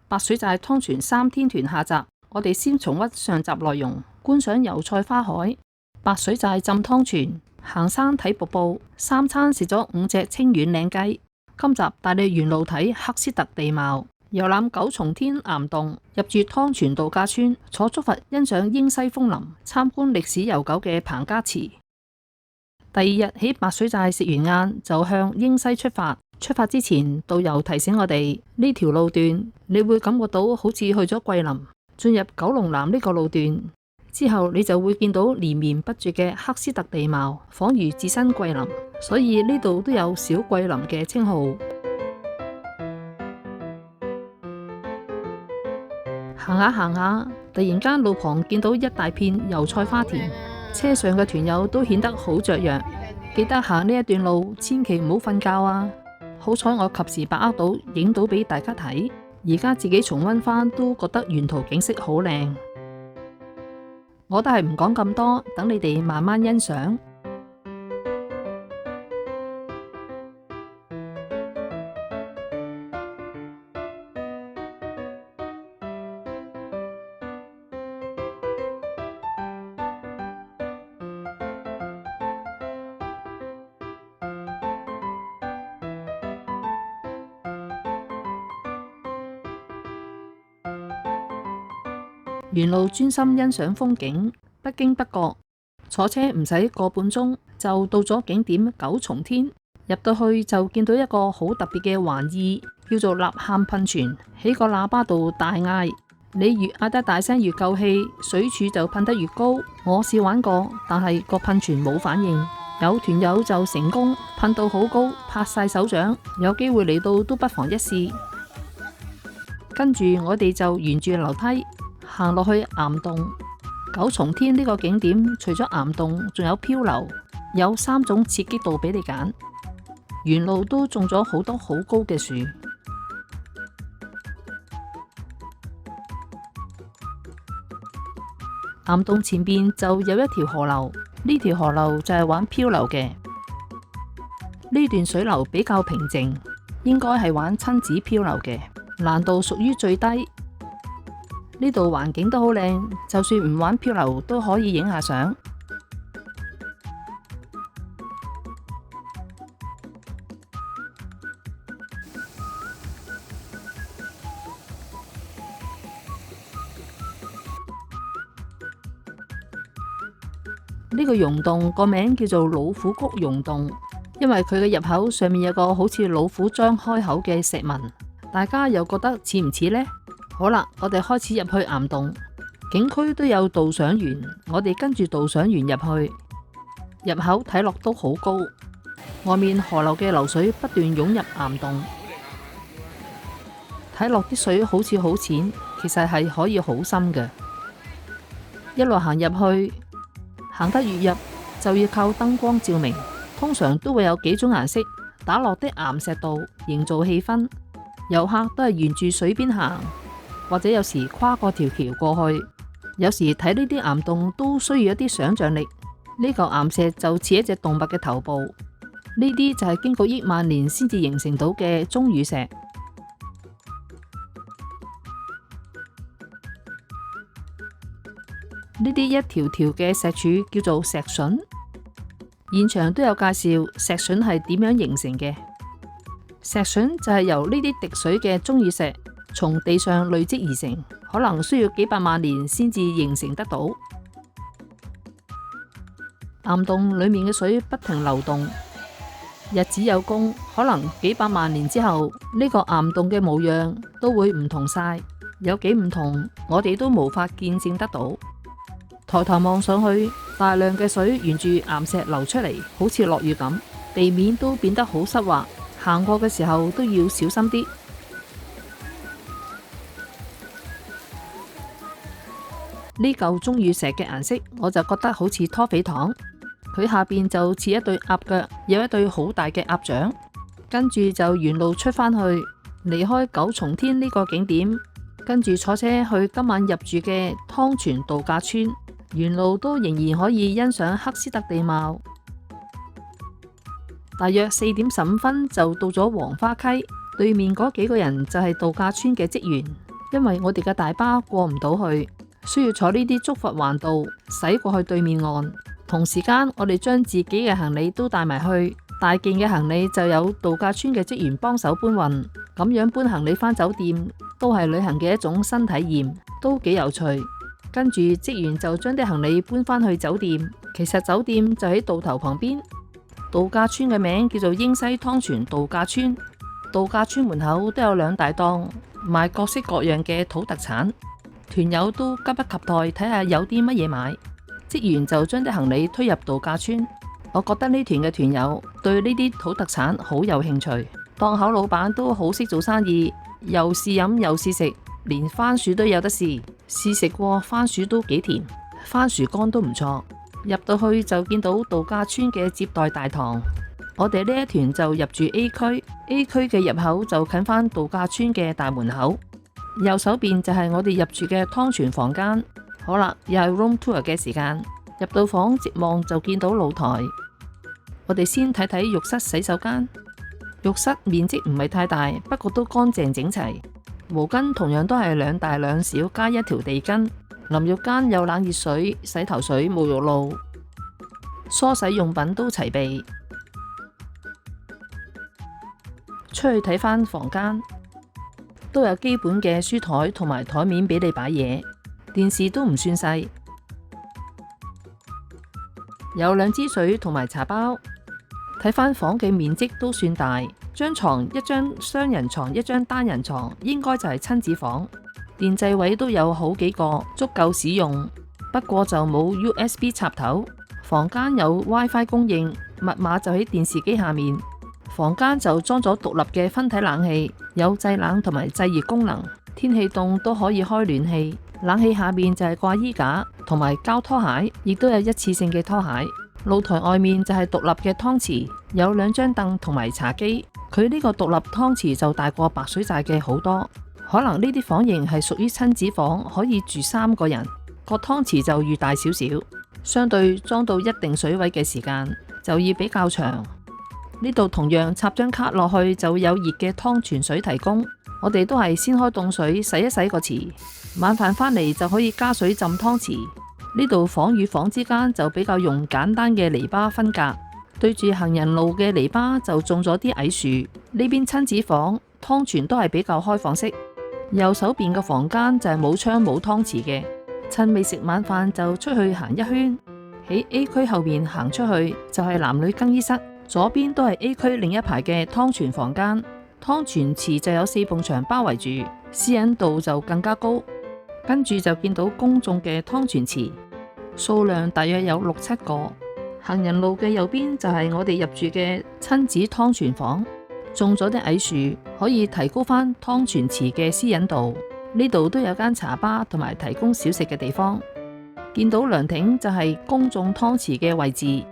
白水寨湯泉3天團下集，我哋先重溫上集內容，觀賞油菜花海、白水寨浸湯泉、行山睇瀑布，3餐食咗5隻清遠靚雞。今集帶你沿路睇喀斯特地貌，遊覽九重天岩洞，入住湯泉度假村，坐竹筏欣賞英西楓林，參觀歷史悠久嘅彭家祠。第二日喺白水寨食完晏就向英西出發。出發之前，導遊提醒我哋呢條路段你會感覺到好似去咗桂林。進入九龍南呢個路段之後，你就會見到連綿不絕嘅喀斯特地貌，仿如置身桂林，所以呢度都有小桂林嘅稱號。行下行下，突然間路旁見到一大片油菜花田，車上嘅團友都顯得好雀躍，記得行呢一段路千祈唔好瞓覺啊！好彩我及時把握到影到俾大家睇，而家自己重溫返都覺得沿途景色好靚。我都係唔講咁多，等你哋慢慢欣賞。沿路專心欣賞風景，不經不覺坐車唔使個半鐘就到咗景點九重天。入到去就見到一個好特別嘅玩意，叫做吶喊噴泉。喺個喇叭度大嗌，你越嗌得大聲越夠氣，水柱就噴得越高。我試玩過，但係個噴泉冇反應。有團友就成功噴到好高，拍晒手掌。有機會嚟到都不妨一試。跟住我哋就沿住樓梯行落去岩洞。九重天呢個景點除咗岩洞，仲有漂流，有3種刺激度俾你揀。沿路都種咗好多好高嘅樹。岩洞前邊就有一條河流，呢條河流就係玩漂流嘅。呢段水流比較平靜，應該係玩親子漂流嘅，難度屬於最低。呢度環境都好靚，就算唔玩漂流都可以影下相。呢個溶洞個名叫做老虎谷溶洞，因為佢嘅入口上面有個好似老虎張開口嘅石紋，大家又覺得似唔似呢？好啦，我哋開始入去岩洞。景區都有導賞員，我哋跟住導賞員入去。入口睇落都好高，外面河流嘅流水不斷湧入岩洞，睇落啲水好似好淺，其實係可以好深嘅。一路行入去，行得越入就要靠燈光照明，通常都會有幾種顏色打落啲岩石度，營造氣氛。遊客都係沿住水邊行，或者有時跨過條橋過去。有時睇呢啲岩洞都需要一啲想像力。呢嚿岩石就似一隻動物嘅頭部，呢啲就係經過億萬年先至形成到嘅鐘乳石。呢啲一條條嘅石柱叫做石筍。現場都有介紹石筍係點樣形成嘅。石筍就係由呢啲滴水嘅鐘乳石從地上累積而成，可能需要幾百萬年先至形成得到。岩洞裏面嘅水不停流動，日子有功，可能幾百萬年之後，呢個岩洞嘅模樣都會唔同晒。有幾唔同，我哋都無法見證得到。抬頭望上去，大量嘅水沿住岩石流出嚟，好似落雨咁，地面都變得好濕滑，行過嘅時候都要小心啲。呢嚿鐘乳石嘅顏色，我就覺得好似拖肥糖，佢下邊就似一對鴨腳，有一對好大嘅鴨掌。跟住就沿路出返去，離開九重天呢個景點，跟住坐車去今晚入住嘅湯泉度假村。沿路都仍然可以欣賞喀斯特地貌。大約4點15分就到咗黃花溪，對面嗰幾個人就係度假村嘅職員。因為我哋嘅大巴過唔到去，需要坐呢啲竹筏環道駛過去對面岸。同時間，我哋將自己嘅行李都帶埋去，大件嘅行李就有度假村嘅職員幫手搬運。咁樣搬行李返酒店都係旅行嘅一種新體驗，都幾有趣。跟住職員就將啲行李搬返去酒店，其實酒店就喺渡頭旁邊。度假村嘅名叫做英西湯泉度假村。度假村門口都有2大檔賣各式各樣嘅土特產，團友都急不及待睇下有啲乜嘢買。職員就將啲行李推入度假村。我覺得呢團嘅團友對呢啲土特產好有興趣。檔口老闆都好識做生意，又試飲又試食，連番薯都有得試。試食過番薯都幾甜，番薯乾都唔錯。入到去就見到度假村嘅接待大堂。我哋呢一團就入住 A 區，A 區嘅入口就近返度假村嘅大門口。右手邊就係我哋入住嘅湯泉房間。好啦，又係 room tour 嘅時間。入到房直望就見到露台。我哋先睇睇浴室洗手間。浴室面積唔係太大，不過都乾淨整齊。毛巾同樣都係2大2小加1條地巾。淋浴間有冷熱水、洗頭水、沐浴露，梳洗用品都齊備。出去睇返房間，都有基本嘅書台同埋台面俾你擺嘢。電視都唔算細，有2支水同埋茶包。睇返房嘅面積都算大，張床一張雙人床，一張單人床，應該就係親子房。電掣位都有好幾個，足夠使用。不過就冇 USB 插頭。房間有 WiFi 供應，密碼就喺電視機下面。房間就裝咗獨立嘅分體冷氣，有製冷同埋製熱功能。天氣凍都可以開暖氣。冷氣下面就係掛衣架同埋膠拖鞋，亦都有一次性嘅拖鞋。露台外面就係獨立嘅湯池，有2張凳同埋茶几。佢呢個獨立湯池就大過白水寨嘅好多。可能呢啲房型係屬於親子房，可以住3個人。個湯池就預大少少，相對裝到一定水位嘅時間就要比較長。呢度同樣插張卡落去就有熱嘅湯泉水提供。我哋都係先開凍水洗一洗個池，晚飯返嚟就可以加水浸湯池。呢度房與房之間就比較用簡單嘅籬笆分隔，對住行人路嘅籬笆就種咗啲矮樹。呢邊親子房湯泉都係比較開放式。右手邊嘅房間就係冇窗冇湯池嘅。趁未食晚飯就出去行一圈。喺 A 區後面行出去就係男女更衣室，左邊都係 A 區另一排嘅湯泉房間。湯泉池就有4埲牆包圍住，私隱度就更加高。跟住就見到公眾嘅湯泉池，數量大約有6、7個。行人路嘅右邊就係我哋入住嘅親子湯泉房，種咗啲矮樹，可以提高返湯泉池嘅私隱度。呢度都有間茶吧同埋提供小食嘅地方。見到涼亭就係公眾湯池嘅位置。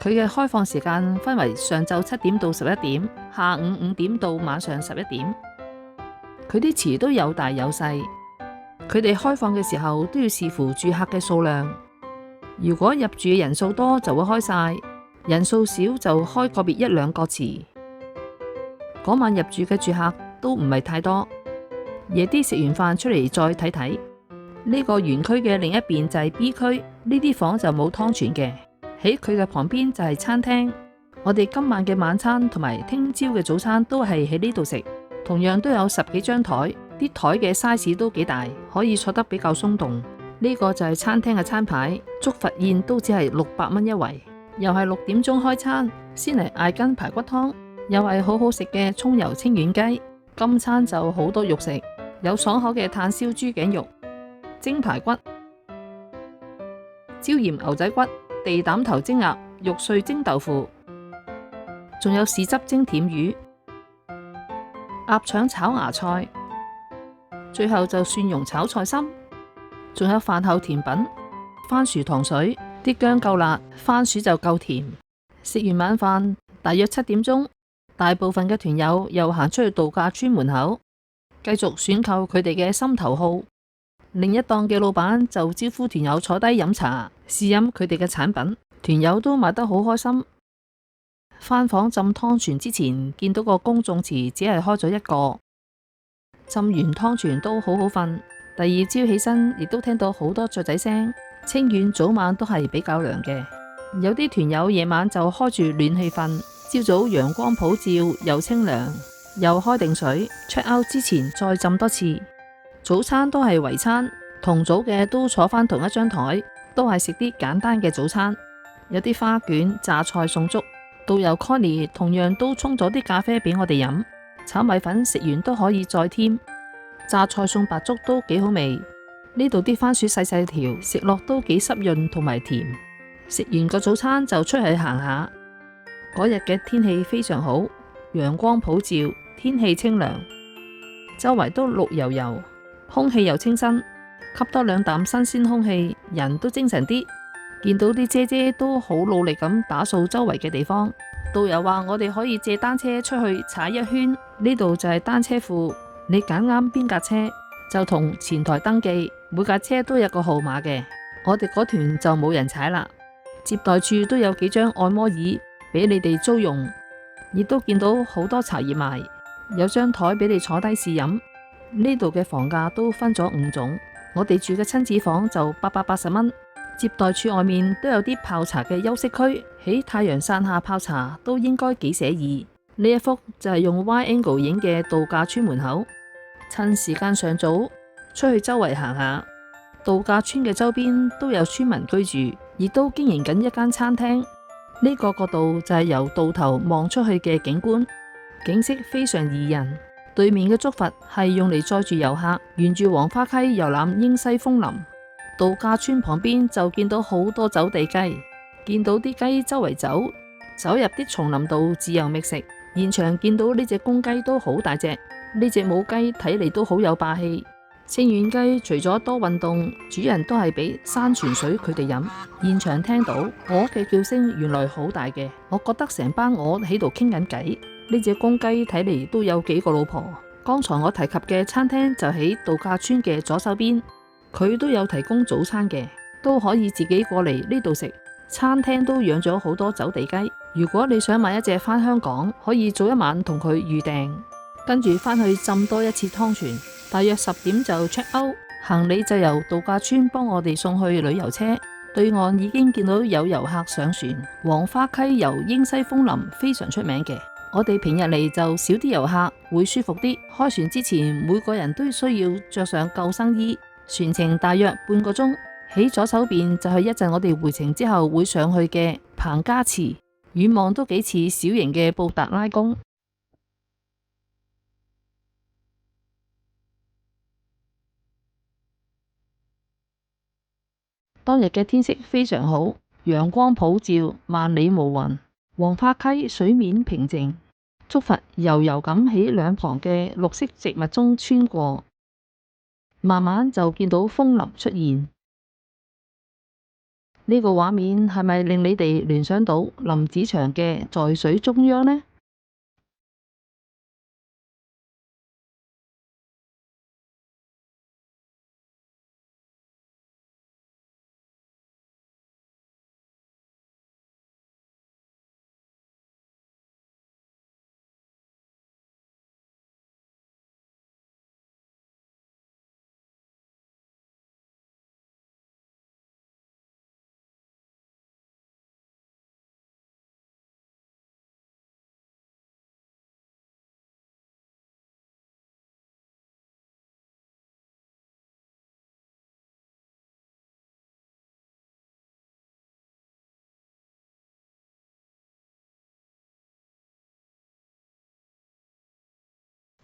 佢嘅開放時間分為上晝7點到11點，下午5點到晚上11點。佢啲池都有大有細，佢哋開放嘅時候都要視乎住客嘅數量。如果入住嘅人數多就會開晒，人數少就開個別1、2個池。嗰晚入住嘅住客都唔係太多，夜啲食完飯出嚟再睇睇。呢個園區嘅另一邊就係 B 區，呢啲房就冇湯泉嘅。喺佢嘅旁邊就係餐廳。我哋今晚嘅晚餐同埋聽朝嘅早餐都係喺呢度食，同樣都有10幾張台，啲台嘅 size 都幾大，可以坐得比較鬆動。呢個就係餐廳嘅餐牌，竹筏宴都只係600蚊一圍，又係6點鐘開餐，先嚟嗌斤排骨湯，又係好好食嘅蔥油清遠雞。今餐就好多肉食，有爽口嘅炭燒豬頸肉、蒸排骨、椒鹽牛仔骨、地膽頭蒸鴨、肉碎蒸豆腐，仲有豉汁蒸甜魚、鴨腸炒芽菜，最後就蒜蓉炒菜心，仲有飯後甜品番薯糖水，啲薑夠辣，番薯就夠甜。食完晚飯大約7點鐘，大部分嘅團友又行出去度假村門口，繼續選購佢哋嘅心頭好。另一檔嘅老闆就招呼團友坐低飲茶，試飲佢哋嘅產品，團友都買得好開心。返房浸湯泉之前，見到個公眾池只係開咗1個，浸完湯泉都好好瞓。第二朝起身亦都聽到好多雀仔聲。清遠早晚都係比較涼嘅，有啲團友夜晚就開住暖氣瞓，朝早陽光普照又清涼，又開定水，check out之前再浸多次。早餐都係圍餐，同組嘅都坐返同一張台，都係食啲簡單嘅早餐，有啲花卷、榨菜、餸粥。導遊 Connie 同樣都沖咗啲咖啡俾我哋飲，炒米粉食完都可以再添，榨菜餸白粥都幾好味。呢度啲番薯細細條，食落都幾濕潤同埋甜。食完個早餐就出去行下。嗰日嘅天氣非常好，陽光普照，天氣清涼，周圍都綠油油，空氣又清新，吸多兩啖新鮮空氣，人都精神啲。見到啲姐姐都好努力咁打掃周圍嘅地方。導遊話我哋可以借單車出去踩一圈，呢度就係單車庫，你揀啱邊架車就同前台登記，每架車都有個號碼嘅。我哋嗰團就冇人踩啦。接待處都有幾張按摩椅俾你哋租用，亦都見到好多茶葉賣，有張台俾你坐低試飲。呢度嘅房價都分咗5種，我哋住嘅親子房就880蚊。接待處外面都有啲泡茶嘅休息區，喺太陽傘下泡茶都應該幾寫意。呢一幅就係用 wide angle 影嘅度假村門口。趁時間尚早，出去周圍行下。度假村嘅周邊都有村民居住，亦都經營緊一間餐廳。呢個角度就係由渡頭望出去嘅景觀，景色非常宜人。對面嘅竹筏係用嚟載住遊客，沿住黃花溪遊覽英西楓林。度假村旁邊就見到好多走地雞，見到啲雞周圍走入啲叢林度自由覓食。現場見到呢隻公雞都好大隻，呢隻母雞睇嚟都好有霸氣。清遠雞除咗多運動，主人都係俾山泉水佢哋飲。現場聽到鵝嘅叫聲原來好大嘅，我覺得成班鵝喺度傾緊偈。呢隻公雞睇嚟都有幾個老婆。剛才我提及嘅餐廳就喺度假村嘅左手邊。佢都有提供早餐嘅，都可以自己過嚟呢度食。餐廳都養咗好多走地雞，如果你想買一隻返香港，可以早一晚同佢預訂，跟住返去浸多一次湯泉。大約10點就 check out， 行李就由度假村幫我哋送去旅遊車。對岸已經見到有遊客上船。黃花溪遊英西楓林非常出名嘅，我哋平日嚟就少啲遊客，會舒服啲。開船之前每個人都需要着上救生衣。船程大約半個鐘，喺左手邊就係一陣我哋回程之後會上去嘅彭家祠，遠望都幾似小型嘅布達拉宮。當日嘅天色非常好，陽光普照，萬里無雲，黃花溪水面平靜，竹筏悠悠咁喺兩旁嘅綠色植物中穿過。慢慢就見到楓林出現，呢個畫面係咪令你哋聯想到林子祥嘅在水中央呢？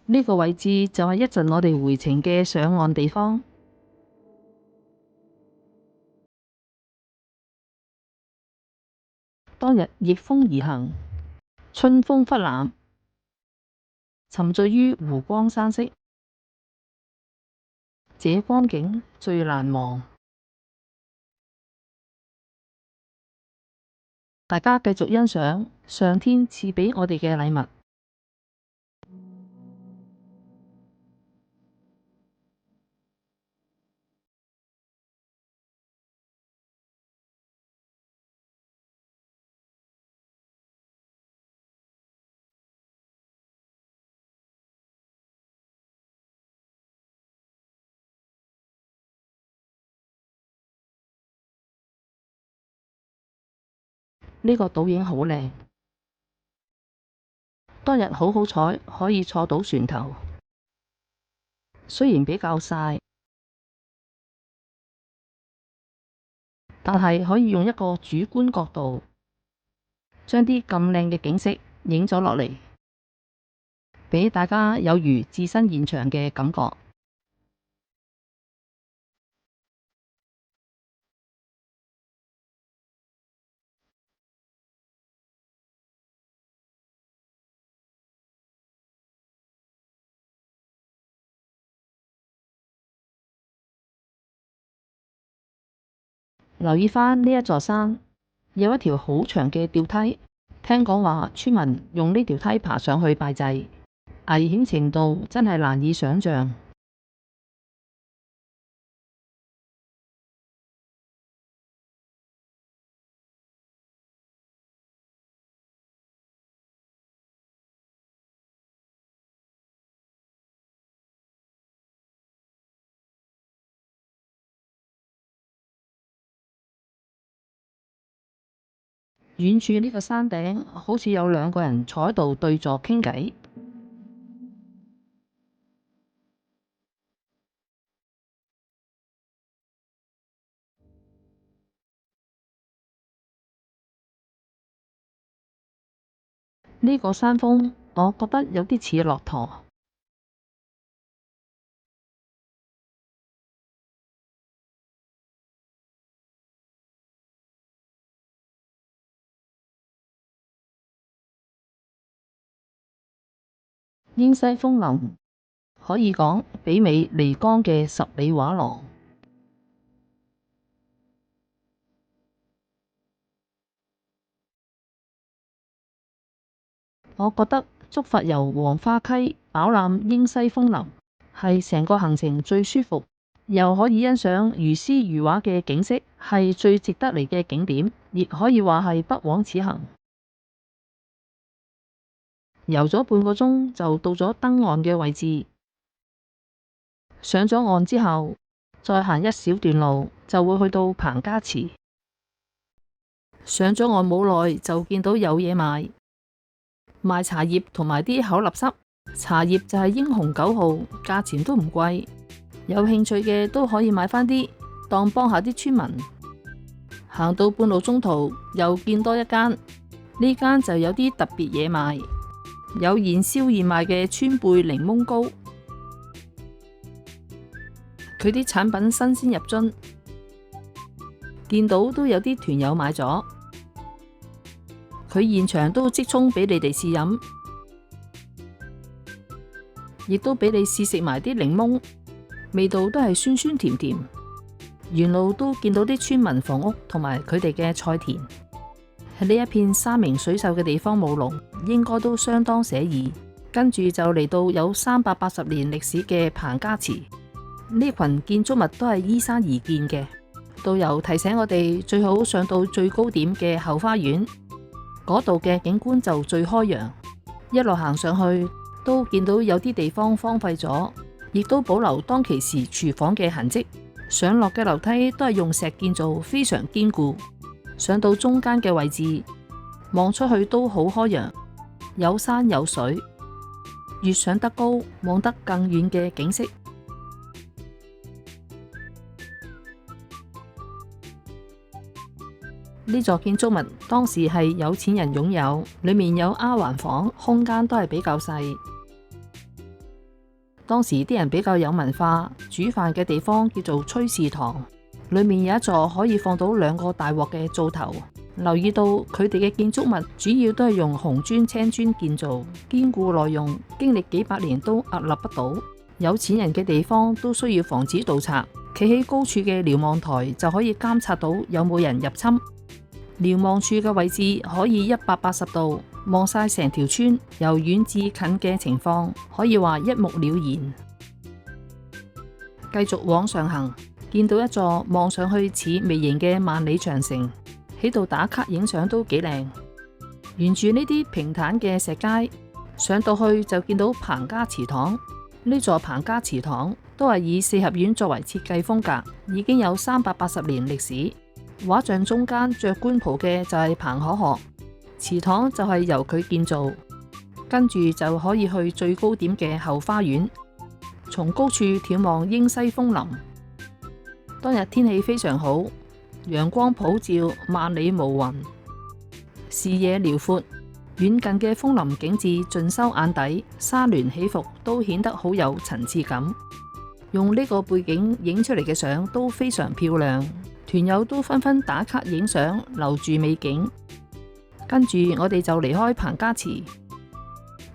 呢個位置就係一陣我哋回程嘅上岸地方。當日逆風而行，春風拂檻，沉醉於湖光山色，這光景最難忘。大家繼續欣賞上天賜俾我哋嘅禮物。呢個倒影好靚。當日好彩可以坐到船頭，雖然比較曬，但係可以用一個主觀角度，將啲咁靚嘅景色影咗落嚟，俾大家有如置身現場嘅感覺。留意返呢一座山，有一條好長嘅吊梯，聽講話村民用呢條梯爬上去拜祭，危險程度真係難以想像。遠處呢個山頂好似有兩個人坐喺度對坐傾偈。呢個山峰我覺得有啲似駱駝。英西楓林可以講媲美漓江嘅十里畫廊。我覺得竹筏由黃花溪飽覽英西楓林係成個行程最舒服，又可以欣賞如詩如畫嘅景色，係最值得嚟嘅景點，亦可以話係不枉此行。遊咗半個鐘就到咗登岸嘅位置，上咗岸之後再行一小段路就會去到彭家祠。上咗岸冇耐就見到有嘢賣茶葉同埋啲口立濕。茶葉就係英雄9號，價錢都唔貴，有興趣嘅都可以買返啲當幫下啲村民。行到半路中途又見多一間，呢間就有啲特別嘢賣，有現燒現賣嘅川貝檸檬糕，佢啲產品新鮮入樽，見到都有啲團友買咗，佢現場都即沖俾你哋試飲，亦都俾你試食埋啲檸檬，味道都係酸酸甜甜。沿路都見到啲村民房屋同埋佢哋嘅菜田。喺呢一片山明水秀嘅地方務農，應該都相當寫意。跟住就嚟到有380年歷史嘅彭家祠，呢群建築物都係依山而建嘅。導遊提醒我哋最好上到最高點嘅後花園，嗰度嘅景觀就最開揚。一路行上去都見到有啲地方荒廢咗，亦都保留當其時廚房嘅痕跡。上落嘅樓梯都係用石建造，非常堅固。上到中間嘅位置，望出去都好開揚，有山有水，越上得高，望得更遠嘅景色。呢座建築物當時係有錢人擁有，裏面有丫鬟房，空間都係比較細。當時啲人比較有文化，煮飯嘅地方叫做炊事堂，裏面有一座可以放到2個大鑊嘅灶頭。留意到佢哋嘅建築物主要都係用紅磚、青磚建造，堅固耐用，經歷幾百年都屹立不倒。有錢人嘅地方都需要防止盜賊，企喺高處嘅瞭望台就可以監察到有冇人入侵。瞭望處嘅位置可以180度望晒成條村，由遠至近嘅情況可以話一目了然。繼續往上行，見到一座望上去似微型嘅萬里長城，喺度打卡影相都幾靚。沿住呢啲平坦嘅石階上到去就見到彭家祠堂。呢座彭家祠堂都係以4合院作為設計風格，已經有380年歷史。畫像中間着官袍嘅就係彭可可，祠堂就係由佢建造。跟住就可以去最高點嘅後花園，從高處眺望英西楓林。當日天氣非常好，陽光普照，萬里無雲，視野遼闊，遠近嘅楓林景致盡收眼底，沙巒起伏都顯得好有層次感。用呢個背景影出嚟嘅相都非常漂亮，團友都紛紛打卡影相，留住美景。跟住我哋就離開彭家祠，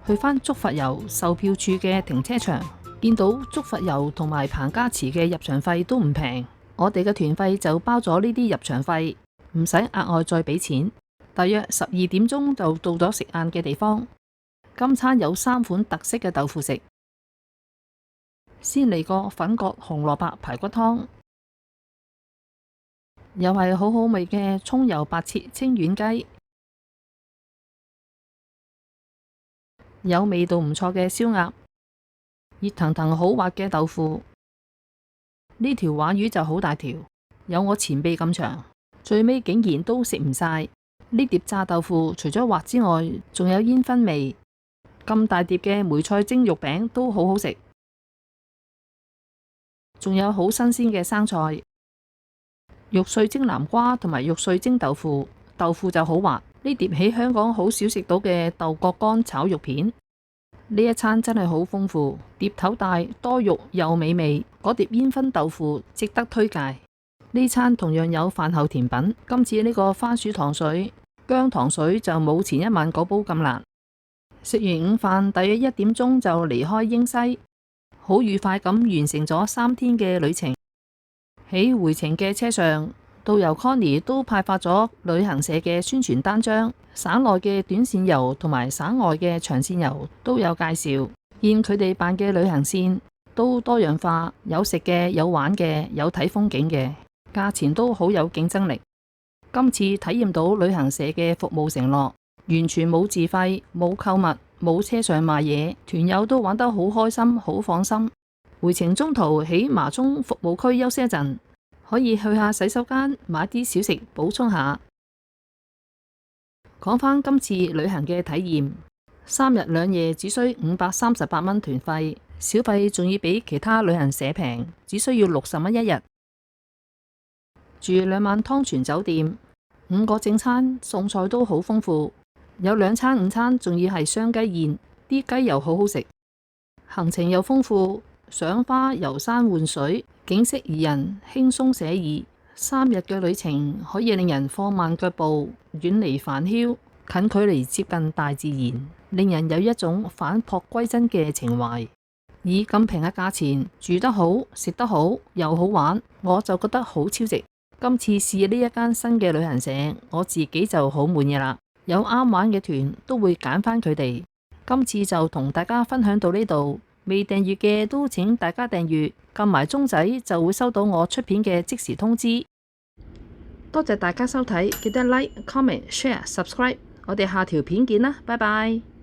去返竹筏遊售票處嘅停車場，見到竹筏遊同埋彭家祠嘅入場費都唔平，我哋嘅團費就包咗呢啲入場費，唔使額外再俾錢。大約12點鐘就到咗食晏嘅地方。今餐有3款特色嘅豆腐食，先嚟個粉葛紅蘿蔔排骨湯，又係好好味嘅蔥油白切清遠雞，有味道唔錯嘅燒鴨，熱騰騰好滑嘅豆腐。呢條鯇魚就好大條，有我前臂咁長，最尾竟然都食唔晒。呢碟炸豆腐除咗滑之外，仲有煙燻味。咁大碟嘅梅菜蒸肉餅都好好食，仲有好新鮮嘅生菜，肉碎蒸南瓜同埋肉碎蒸豆腐，豆腐就好滑。呢碟喺香港好少食到嘅豆角乾炒肉片，呢一餐真係好豐富，碟頭大多肉又美味。嗰碟煙燻豆腐值得推介。呢餐同樣有飯後甜品，今次呢個番薯糖水、薑糖水就冇前一晚嗰煲咁辣。食完午飯，大約1點鐘就離開英西，好愉快咁完成咗3天嘅旅程。喺回程嘅車上，導遊 Connie 都派發咗旅行社嘅宣傳單張，省內嘅短線遊同埋省外嘅長線遊都有介紹。見佢哋辦嘅旅行線都多樣化，有食嘅，有玩嘅，有睇風景嘅，價錢都好有競爭力。今次體驗到旅行社嘅服務承諾，完全冇自費，冇購物，冇車上賣嘢，團友都玩得好開心，好放心。回程中途喺麻涌服務區休息一陣，可以去下洗手間買啲小食補充下。講返今次旅行嘅體驗，3日2夜只需538蚊團費，小費仲要比其他旅行社平，只需要60蚊一日。住2晚湯泉酒店，5個正餐，餸菜都好豐富，有2餐午餐仲要係雙雞宴，啲雞又好好食。行程又豐富，賞花遊山玩水，景色宜人，輕鬆寫意。3日嘅旅程可以令人放慢腳步，遠離煩囂，近距離接近大自然，令人有一種返璞歸真嘅情懷。以咁平嘅價錢，住得好，食得好，又好玩，我就覺得好超值。今次試呢一間新嘅旅行社，我自己就好滿意啦。有啱玩嘅團都會揀返佢哋。今次就同大家分享到呢度，未訂閱嘅都請大家訂閱，撳埋鐘仔就會收到我出片嘅即時通知。多謝大家收睇，記得 like、comment、share、subscribe。我哋下條片見啦，拜拜。